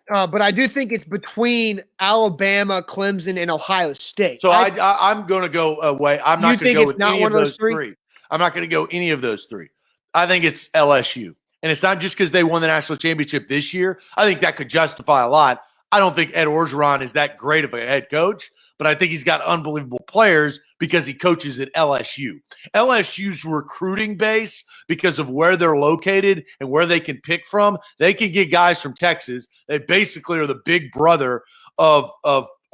But I do think it's between Alabama, Clemson, and Ohio State. So I'm going to go away. I'm not going to go with any of those three. I'm not going to go any of those three. I think it's LSU. And it's not just because they won the national championship this year. I think that could justify a lot. I don't think Ed Orgeron is that great of a head coach, but I think he's got unbelievable players because he coaches at LSU. LSU's recruiting base, because of where they're located and where they can pick from, they can get guys from Texas. They basically are the big brother of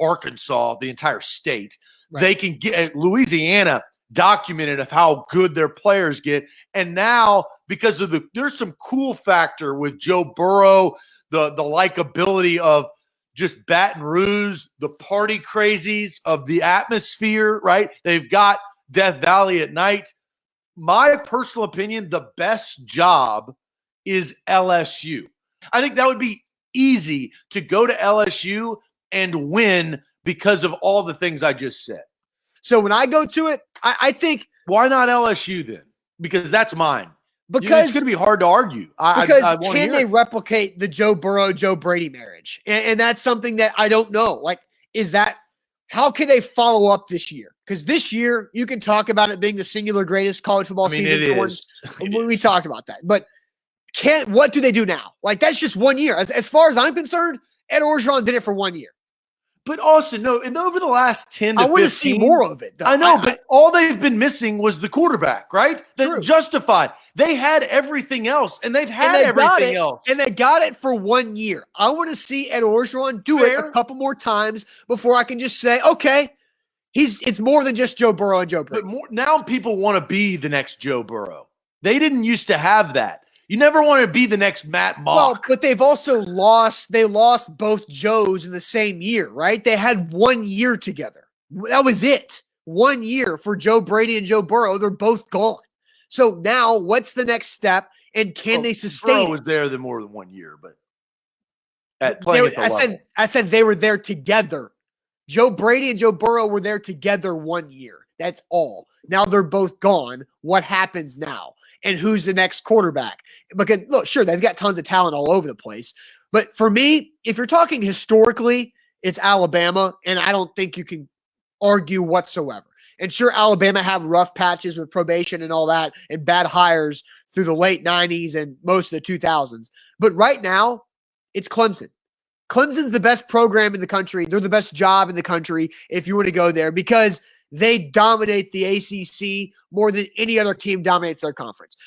Arkansas, the entire state. Right. They can get Louisiana documented of how good their players get. And now, because of there's some cool factor with Joe Burrow, the likability of just Baton Rouge, the party crazies of the atmosphere, right? They've got Death Valley at night. My personal opinion, the best job is LSU. I think that would be easy to go to LSU and win because of all the things I just said. So when I go to it, I think, why not LSU then? Because that's mine. Because it's going to be hard to argue. Can they replicate the Joe Burrow, Joe Brady marriage? And that's something that I don't know. Like, how can they follow up this year? Because this year you can talk about it being the singular greatest college football season. It is. We talked about that. But what do they do now? Like, that's just 1 year. As far as I'm concerned, Ed Orgeron did it for 1 year. But also, no, and over the last 10 to 15. I want to see more of it, though. I know, but all they've been missing was the quarterback, right? That justified. They had everything else, and they've had everything else. And they got it for 1 year. I want to see Ed Orgeron do it a couple more times before I can just say, okay, it's more than just Joe Burrow and Joe Brady. But now people want to be the next Joe Burrow. They didn't used to have that. You never want to be the next Matt Mock. Well, but they've also lost both Joes in the same year, right? They had 1 year together. That was it. 1 year for Joe Brady and Joe Burrow. They're both gone. So now what's the next step, and can they sustain Burrow was there more than 1 year, but I said they were there together. Joe Brady and Joe Burrow were there together 1 year. That's all. Now they're both gone. What happens now? And who's the next quarterback? Because, look, sure, they've got tons of talent all over the place. But for me, if you're talking historically, it's Alabama, and I don't think you can argue whatsoever. And sure, Alabama have rough patches with probation and all that and bad hires through the late 90s and most of the 2000s. But right now, it's Clemson. Clemson's the best program in the country. They're the best job in the country if you want to go there, because they dominate the ACC more than any other team dominates their conference.